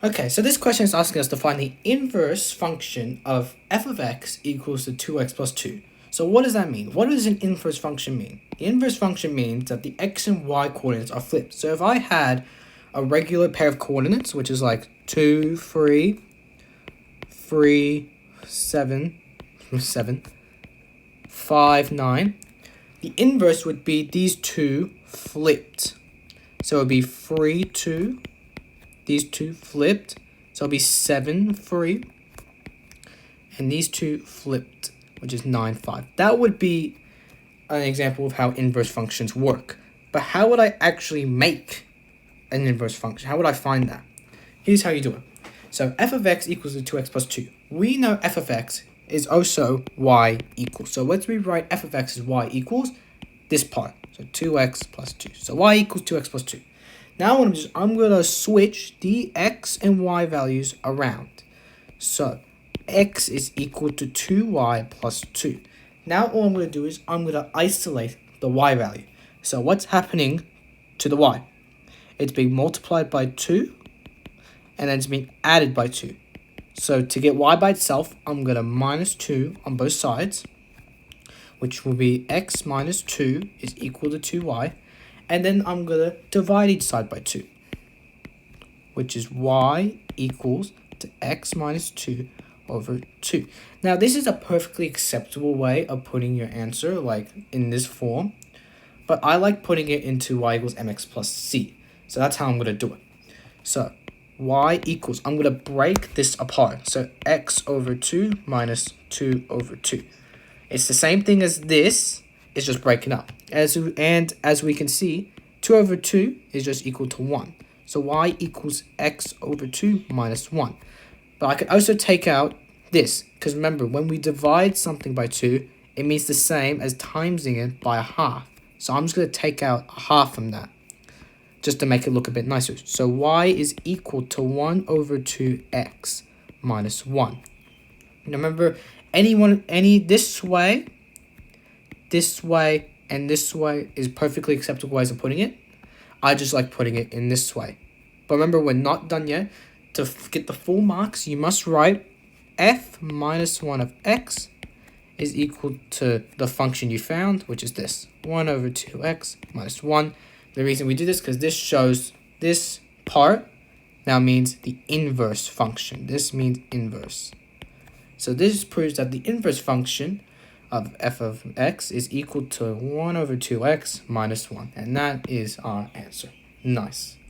Okay, so this question is asking us to find the inverse function of f of x equals to 2x plus 2. So what does that mean? What does an inverse function mean? The inverse function means that the x and y coordinates are flipped. So if I had a regular pair of coordinates, which is like 2, 3, 7, 5, 9, the inverse would be these two flipped. So it would be 3, 2, these two flipped, so it'll be 7, 3, and these two flipped, which is 9, 5. That would be an example of how inverse functions work. But how would I actually make an inverse function? How would I find that? Here's how you do it. So f of x equals to 2x plus 2. We know f of x is also y equals. So let's rewrite f of x as y equals this part. So 2x plus 2. So y equals 2x plus 2. Now I'm gonna switch the x and y values around. So x is equal to 2y plus 2. Now all I'm gonna do is I'm gonna isolate the y value. So what's happening to the y? It's being multiplied by 2, and then it's being added by 2. So to get y by itself, I'm gonna minus 2 on both sides, which will be x minus 2 is equal to 2y. And then I'm going to divide each side by 2, which is y equals to x minus 2 over 2. Now, this is a perfectly acceptable way of putting your answer, like in this form. But I like putting it into y equals mx plus c. So that's how I'm going to do it. So y equals, I'm going to break this apart. So x over 2 minus 2 over 2. It's the same thing as this. It's just breaking up. As we can see, 2 over 2 is just equal to 1. So y equals x over 2 minus 1. But I could also take out this, because remember, when we divide something by 2, it means the same as timesing it by a half. So I'm just going to take out a half from that, just to make it look a bit nicer. So y is equal to 1 over 2x minus 1. Now remember, this way, and this way is perfectly acceptable ways of putting it. I just like putting it in this way. But remember, we're not done yet. To get the full marks, you must write f minus 1 of x is equal to the function you found, which is this, 1 over 2x minus 1. The reason we do this, because this shows this part now means the inverse function. This means inverse. So this proves that the inverse function of f of x is equal to 1 over 2x minus 1. And that is our answer. Nice.